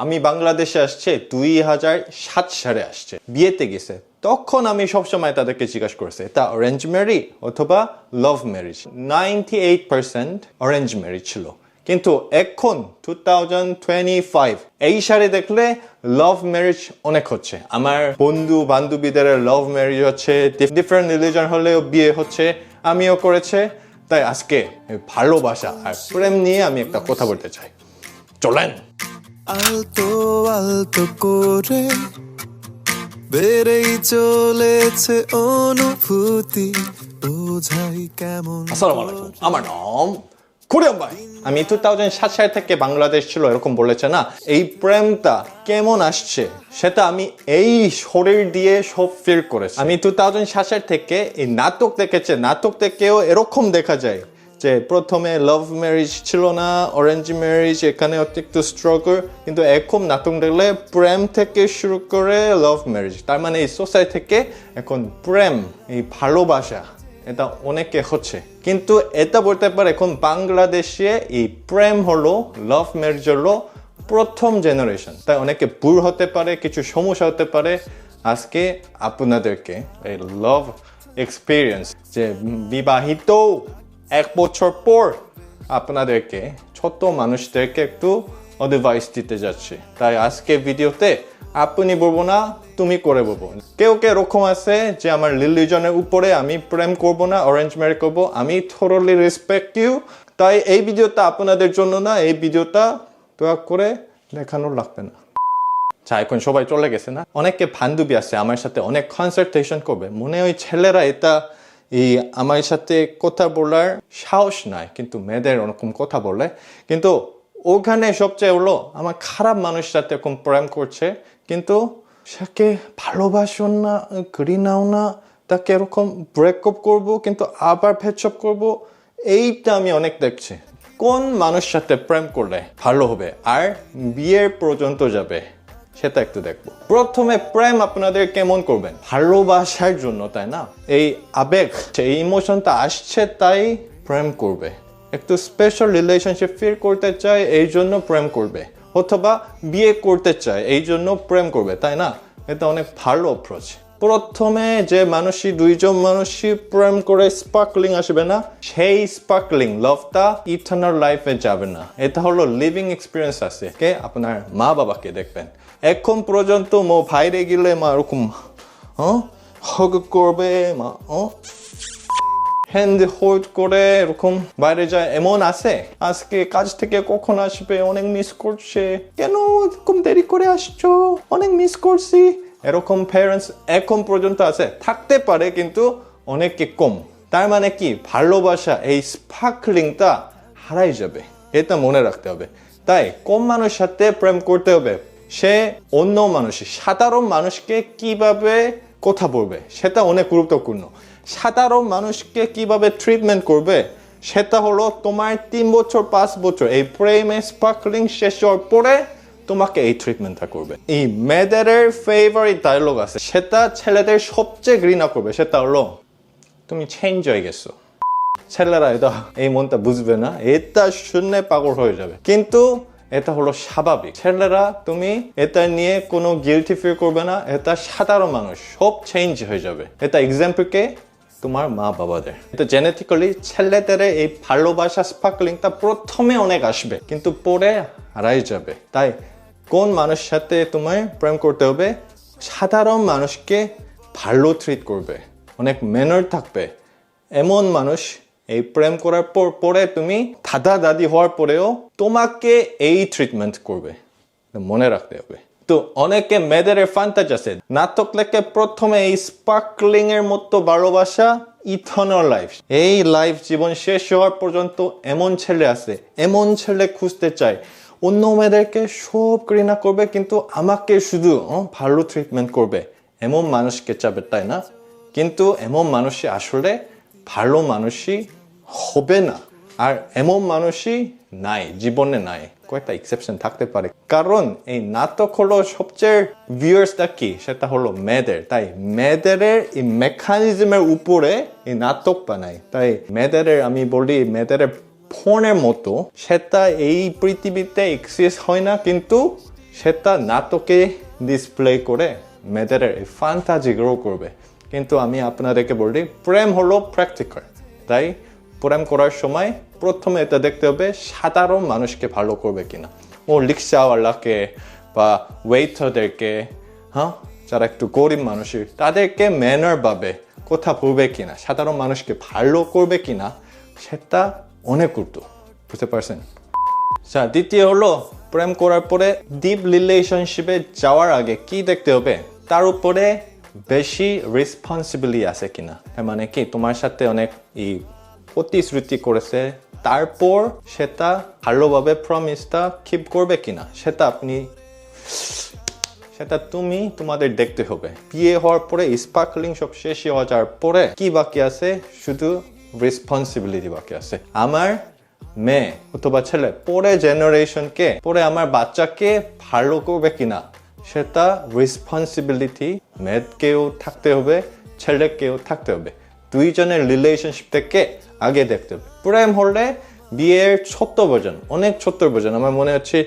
আমি বাংলাদেশে আসছে 2007 সালে আসছে, বিয়েতে গেছে। তখন আমি সবসময় তাদেরকে জিজ্ঞাসা করছি এটা অরেঞ্জ ম্যারেজ অথবা লাভ ম্যারেজ। 98% অরেঞ্জ ম্যারেজ ছিল, কিন্তু এখন 2025 এই সালে দেখলে লাভ ম্যারেজ অনেক হচ্ছে। আমার বন্ধু বান্ধবীদের লাভ ম্যারেজ হচ্ছে, ডিফারেন্ট রিলিজন হলেও বিয়ে হচ্ছে, আমিও করেছে। তাই আজকে ভালোবাসা আর প্রেম নিয়ে আমি একটা কথা বলতে চাই, চলেন। আলতো আলতো করে বেড়েই চলেছে অনুভূতি, বোঝাই কেমন। আসসালামু আলাইকুম, আমার নাম খুরম ভাই। আমি 2007 সাল থেকে বাংলাদেশ ছিল এরকম বলেছে না, এই প্রেমটা কেমন আসছে সেটা আমি এই শরীর দিয়ে সব ফিল করেছি। আমি 2007 সাল থেকে এই নাটক দেখেছি, নাটক থেকেও এরকম দেখা যায় যে প্রথমে লাভ ম্যারেজ ছিল না, অরেঞ্জ ম্যারেজ, এখানে একটু স্ট্রাগল, কিন্তু এখন নাটক দেখলে প্রেম থেকে শুরু করে লাভ ম্যারেজ। তার মানে এই সোসাইটি থেকে এখন প্রেম, এই ভালোবাসা এটা অনেকে হচ্ছে। কিন্তু এটা বলতে পারে এখন বাংলাদেশে এই প্রেম হলো, লাভ ম্যারেজ হলো প্রথম জেনারেশন। তাই অনেকে ভুল হতে পারে, কিছু সমস্যা হতে পারে। আজকে আপনাদেরকে এই লাভ এক্সপিরিয়েন্স, যে বিবাহিত 1 বছর পর আপনাদেরকে ছোট মানুষদেরকে একটু অ্যাডভাইস দিতে যাচ্ছে। তাই আজকে ভিডিওতে আপনি বলবো না, তুমি করে বলবো। কেউ কেউ এরকম আছে যে আমার রিলিজনের উপরে আমি প্রেম করব না, অরেঞ্জ ম্যারেজ করব। আমি থরলি রেসপেক্ট ইউ। তাই এই ভিডিওটা আপনাদের জন্য না, এই ভিডিওটা দয়া করে দেখানো লাগবে না। আচ্ছা, এখন সবাই চলে গেছে না, অনেকে বান্ধবী আছে আমার সাথে অনেক কনসালটেশন করবে, মনে হয় ছেলেরা এটা এই আমার সাথে কথা বলার সাহস নাই, কিন্তু মেয়েদের ওরকম কথা বলে। কিন্তু ওখানে সবচেয়ে হলো আমার খারাপ মানুষ সাথে এরকম প্রেম করছে, কিন্তু তাকে ভালোবাসো না, ঘৃণাও না, তাকে এরকম ব্রেকআপ করবো কিন্তু আবার ভেদসব করবো। এইটা আমি অনেক দেখছি। কোন মানুষ সাথে প্রেম করলে ভালো হবে আর বিয়ের পর্যন্ত যাবে সেটা একটু দেখবো। প্রথমে প্রেম আপনাদের কেমন করবেন? ভালোবাসার জন্য, তাই না? এই আবেগ, এই ইমোশনটা আসছে তাই প্রেম করবে। একটু স্পেশাল রিলেশনশিপ ফিল করতে চায় এই জন্য প্রেম করবে, অথবা বিয়ে করতে চায় এই জন্য প্রেম করবে, তাই না? এটা অনেক ভালো অ্যাপ্রোচ। প্রথমে যে মানুষই, দুইজন মানুষই প্রেম করে স্পার্কলিং আসবে না, সেই স্পার্কলিং লাভটা ইটারনাল লাইফে যাবে না। এটা হলো লিভিং এক্সপিরিয়েন্স আছে। কে? আপনার মা বাবাকে দেখবেন, এখন পর্যন্ত মো বাইরে গেলে মা এরকম হগ করবে, মা হ্যান্ড হোল্ড করে এরকম বাইরে যায়। এমন আছে আজকে কাজ থেকে কখন আসবে, অনেক মিস করছে, কেন এরকম দেরি করে আসছো, অনেক মিস করছি, এরকম প্যারেন্টস এখন পর্যন্ত আছে। থাকতে পারে কিন্তু অনেকে কম। তার মানে কি, ভালোবাসা এই স্পার্কলিংটা হারাই যাবে, এটা মনে রাখতে হবে। তাই কম মানুষের সাথে প্রেম করতে হবে। সে অন্য মানুষ, সাধারণ মানুষকে কিভাবে কথা বলবে সেটা অনেক গুরুত্বপূর্ণ। সাধারণ মানুষকে কিভাবে ট্রিটমেন্ট করবে সেটা হলো তোমার 3 বছর 5 বছর এই প্রেমে স্পার্কলিং শেষ হওয়ার পরে তোমাকে এই ট্রিটমেন্টটা করবে। এই মেয়েদের ফেভারিট ডায়লগ আছে, সেটা ছেলেদের সবচেয়ে ঘৃণা করবে, সেটা হলো তুমি চেঞ্জ হয়ে গেছো। ছেলেরা এটা এই মনটা বুঝবে না, এটা শুনে পাগল হয়ে যাবে, কিন্তু এটা হলো স্বাভাবিক। ছেলেরা তুমি এটা নিয়ে কোনো গিল্টি ফিল করবে না, এটা সাধারণ মানুষ, সব চেঞ্জ হয়ে যাবে। এটা এক্সাম্পল কে? তোমার মা বাবাদের। এটা জেনেটিক্যালি ছেলেদের এই ভালোবাসা স্পার্কলিংটা প্রথমে অনেক আসবে, কিন্তু পরে হারাই যাবে। তাই কোন মানুষের সাথে তোমায় প্রেম করতে হবে? সাধারণ মানুষকে ভালো ট্রিট করবে, অনেক ম্যানার থাকবে, এমন মানুষ। এই প্রেম করার পরে তুমি দাদা দাদি হওয়ার পরেও তোমাকে এই ট্রিটমেন্ট করবে, মনে রাখতে হবে। তো অনেকে মেয়েদের ফ্যান্টাসি আছে, নাটক লেখে প্রথমে এই স্পার্কলিং এর মতো ভালোবাসা, ইটারনাল লাইফ, এই লাইফ জীবন শেষ হওয়ার পর্যন্ত। এমন ছেলে আছে, এমন ছেলে খুঁজতে চায়, অন্য মেয়েদেরকে সব ঘৃণা করবে কিন্তু আমাকে শুধু ভালো ট্রিটমেন্ট করবে, এমন মানুষকে চাবে, তাই না? কিন্তু এমন মানুষই আসলে ভালো মানুষই হবে না, আর এমন মানুষই নাই, জীবনে নাই। কয়েকটা এক্সেপশন থাকতে পারে, কারণ এই নাটক হলো সবচেয়ে ভিউয়ার্সটা কি, সেটা হলো মেয়েদের। তাই মেয়েদের এই মেকানিজমের উপরে এই নাটক বানায়। তাই মেয়েদের, আমি বলি মেয়েদের ফোনের মতো, সেটা এই পৃথিবীতে এক্সিস্ট হয় না, কিন্তু সেটা নাটকে ডিসপ্লে করে মেয়েদের ফ্যান্টাজি গ্রো করবে। কিন্তু আমি আপনাদেরকে বলি প্রেম হলো প্র্যাকটিক্যাল। তাই প্রেম করার সময় প্রথমে এটা দেখতে হবে সাধারণ মানুষকে ভালো করবে কিনা। ও রিক্সাওয়ালাকে বা ওয়েটারদেরকে, হ্যাঁ, যারা একটু গরিব মানুষের তাদেরকে ম্যানার ভাবে কথা বলবে কিনা, সাধারণ মানুষকে ভালো করবে কিনা, সেটা অনেক গুরুত্ব। বুঝতে পারছেন? আচ্ছা, দ্বিতীয় হলো প্রেম করার পরে ডিপ রিলেশনশিপে যাওয়ার আগে কি দেখতে হবে, তার উপরে বেশি রেসপন্সিবিলিটি আছে কিনা। তার মানে কি তোমার সাথে অনেক প্রতিশ্রুতি করেছে, তারপর সেটা ভালোভাবে প্রমিসটা কিপ করবে কিনা, সেটা তোমাদের দেখতে হবে। বিয়ে হওয়ার পরে স্পার্কলিং সব শেষ হয়ে যাওয়ার পরে কি বাকি আছে, শুধু রেসপন্সিবিলিটি বাকি আছে। আমার মেয়ে অথবা ছেলে পরে জেনারেশনকে, পরে আমার বাচ্চাকে ভালো করবে কিনা, সেটা রেসপন্সিবিলিটি মেয়েকেও থাকতে হবে, ছেলেকেও থাকতে হবে। দুইজনের রিলেশনশিপ থেকে আগে দেখতে হবে। প্রেম হলে বিয়ের ছোট্ট ভার্জন, অনেক ছোট্ট ভার্জন, আমার মনে হচ্ছে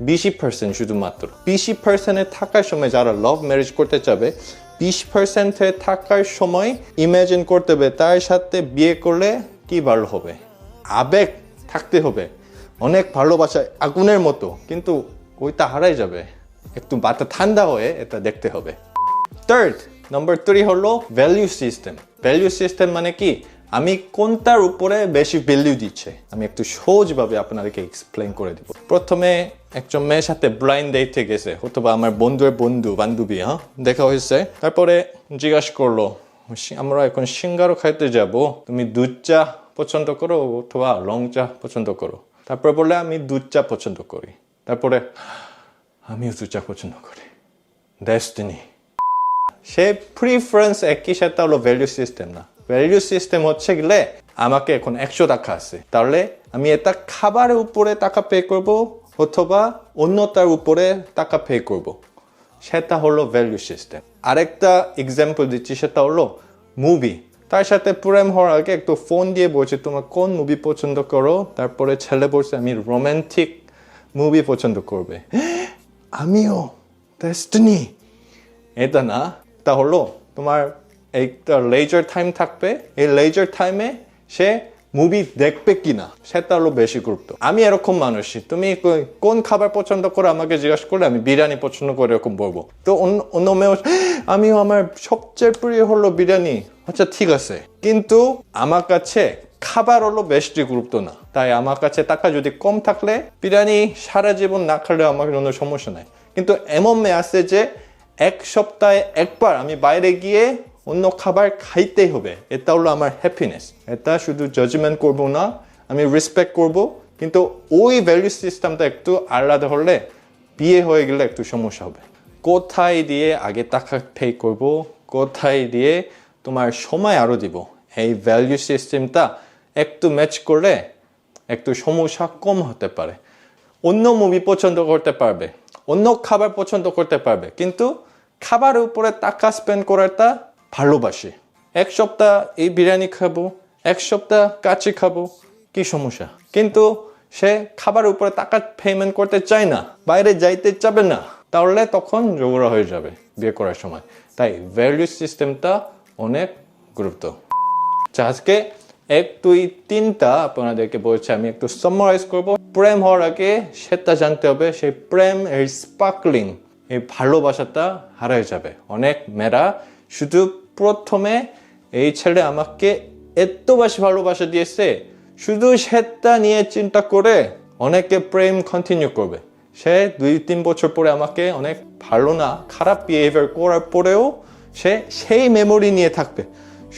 20% শুধুমাত্র। 20% থাকার সময় যারা লাভ ম্যারেজ করতে চাবে, 20% থাকার সময় ইমাজিন করতে হবে তার সাথে বিয়ে করলে কি ভালো হবে। আবেগ থাকতে হবে, অনেক ভালোবাসা আগুনের মতো, কিন্তু ওইটা হারাই যাবে। একটু মাথা ঠান্ডা হয়ে এটা দেখতে হবে। নাম্বার 3 হলো ভ্যালু সিস্টেম। ভ্যালু সিস্টেম মানে কি, আমি কোনটার উপরে বেশি ভ্যালু দিচ্ছে, আমি একটু সহজভাবে আপনাদেরকে এক্সপ্লেন করে দিব। প্রথমে একজন মেয়ের সাথে ব্লাইন্ড ডেটে গেছে, অথবা আমার বন্ধুর বান্ধবী, হ্যাঁ, দেখা হয়েছে। তারপরে জিজ্ঞাসা করলো আমরা এখন সিঙ্গারো খাইতে যাব, তুমি দুধ চা পছন্দ করো অথবা লং চা পছন্দ করো। তারপরে বললে আমি দুধ চা পছন্দ করি। তারপরে আমিও দুধ চা পছন্দ করি। ডেস্টিনি। সে প্রিফারেন্স একই, সেটা হলো ভ্যালু সিস্টেম না। ভ্যালু সিস্টেম হচ্ছে গেলে আমাকে এখন 100 টাকা আছে, তাহলে আমি এটা খাবারের উপরে টাকা পে করব অথবা অন্যটার উপরে টাকা পে করব, সেটা হলো ভ্যালু সিস্টেম। আরেকটা এক্সাম্পল দিচ্ছি, সেটা হলো মুভি। তার সাথে প্রেম হওয়ার আগে একটু ফোন দিয়ে বলছে তোমার কোন মুভি পছন্দ করো, তারপরে ছেলে বলছে আমি রোমান্টিক মুভি পছন্দ করবে, আমিও ডেস্টিনি। এটা না, তা হলো তোমার একটা লেজার টাইম থাকবে, এই লেজার টাইমে সে মুভি দেখবে কিনা, সেটা হলো বেশি গুরুত্ব। আমি এরকম মানুষই, তুমি কোন খাবার পছন্দ করো আমাকে জিজ্ঞাসা করলে আমি বিরিয়ানি পছন্দ করে এরকম বলবো। তো অন্য মেয়ে আমিও, আমার সবচেয়ে প্রিয় হলো বিরিয়ানি। আচ্ছা ঠিক আছে, কিন্তু আমার কাছে খাবার হলো বেশি গুরুত্ব না। তাই আমার কাছে টাকা যদি কম থাকলে বিরিয়ানি সারা জীবন না খেলে আমার কোনো সমস্যা নাই। কিন্তু এমন মেয়ে আছে যে 1 সপ্তাহে একবার আমি বাইরে গিয়ে অন্য খাবার খাইতেই হবে, এটা হলো আমার হ্যাপিনেস। এটা শুধু জাজমেন্ট করবো না, আমি রেসপেক্ট করব, কিন্তু ওই ভ্যালু সিস্টেমটা একটু আলাদা হলে বিয়ে হয়ে গেলে একটু সমস্যা হবে। কোথায় দিয়ে আগে টাকা পে করব, কোথায় দিয়ে তোমার সময় আরও দিব, এই ভ্যালু সিস্টেমটা একটু ম্যাচ করলে একটু সমস্যা কম হতে পারে। অন্য মুভি পছন্দ করতে পারবে, অন্য খাবার পছন্দ করতে পারবে, কিন্তু খাবারের উপরে টাকা স্পেন্ড করাটা ভালোবাসে। 1 সপ্তাহ এই বিরিয়ানি খাবো, 1 সপ্তাহ কাচ্চি খাবো, কি সমস্যা? কিন্তু সে খাবারের উপরে টাকা পেমেন্ট করতে চায় না, বাইরে যাইতে চাবে না, তাহলে তখন ঝগড়া হয়ে যাবে বিয়ে করার সময়। তাই ভ্যালু সিস্টেমটা অনেক গুরুত্ব। আজকে 1, 2, 3টা আপনাদেরকে বলছি, আমি একটু সামারাইজ করব। প্রেম হওয়ার আগে সেটা জানতে হবে, সেই প্রেম এর স্পার্কলিং, এই ভালোবাসাটা হারাই যাবে। অনেক মেয়েরা শুধু প্রথমে এই ছেলে আমাকে এত বেশি ভালোবাসা দিয়েছে, শুধু সেটা নিয়ে চিন্তা করে অনেকে প্রেম কন্টিনিউ করবে। সে 2-3 বছর পরে আমাকে অনেক ভালো না খারাপ বিহেভিয়ার করার পরেও সে সেই মেমোরি নিয়ে থাকবে,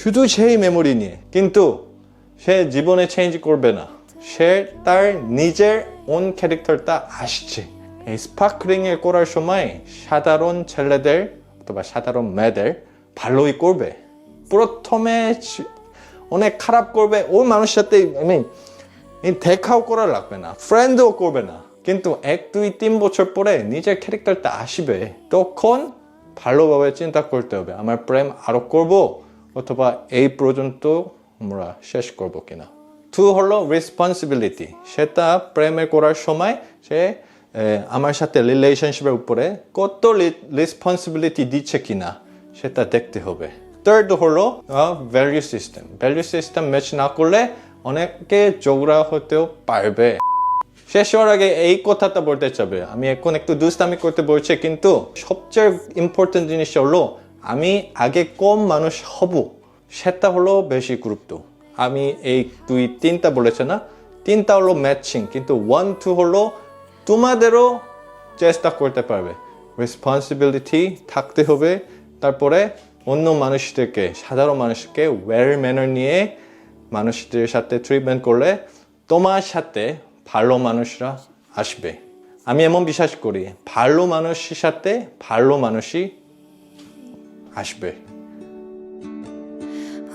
শুধু সেই মেমোরি নিয়ে, কিন্তু সে জীবনে চেঞ্জ করবে না। সে তার নিজের ওন ক্যারেক্টারটা আসছে। এই স্পার্কলিং এ করার সময় সাধারণ ছেলেদের অথবা সাধারণ মেয়েদের ভালোই করবে, প্রথমে অনেক খারাপ করবে, ওই মানুষের সাথে দেখাও করা লাগবে না, ফ্রেন্ডও করবে না, কিন্তু 1, 2, 3 বছর পরে নিজের ক্যারেক্টারটা আসবে, তখন ভালোভাবে চিন্তা করতে হবে আমার প্রেম আরো করব অথবা এই পর্যন্ত আমরা শেষ করব কিনা। 2 হলো রেসপন্সিবিলিটি। সেটা প্রেমে করার সময় সে আমার সাথে রিলেশনশিপের উপরে কত রেসপন্সিবিলিটি দিচ্ছে কিনা সেটা দেখতে হবে। থার্ড হলো value system. Value system match না করলে অনেকে ঝগড়া হতেও পারবে। শেষ হওয়ার আগে এই কথাটা বলতে চাবে, আমি এখন একটু দুষ্টামি করতে বলছি, কিন্তু সবচেয়ে ইম্পর্টেন্ট জিনিস হলো আমি আগে কম মানুষ হব, সেটা হলো বেশি গুরুত্ব। আমি এই 2-3টা বলেছে না, 3টা হলো ম্যাচিং, কিন্তু 1-2 হলো তোমাদেরও চেষ্টা করতে পারবে। রেসপন্সিবিলিটি থাকতে হবে, তারপরে অন্য মানুষদেরকে, সাধারণ মানুষকে ওয়েল ম্যানার নিয়ে মানুষদের সাথে ট্রিটমেন্ট করলে তোমার সাথে ভালো মানুষরা আসবে। আমি এমন বিশ্বাস করি, ভালো মানুষের সাথে ভালো মানুষই আসবে।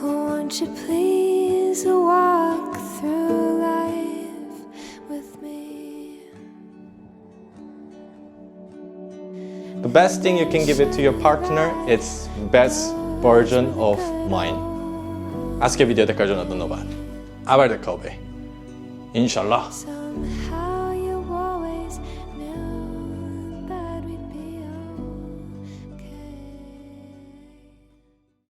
Won't you please walk through life with me? The best thing you can give it to your partner, it's best version of mine. আজকে ভিডিও দেখার জন্য ধন্যবাদ। আবার দেখা হবে ইনশাআল্লাহ। Somehow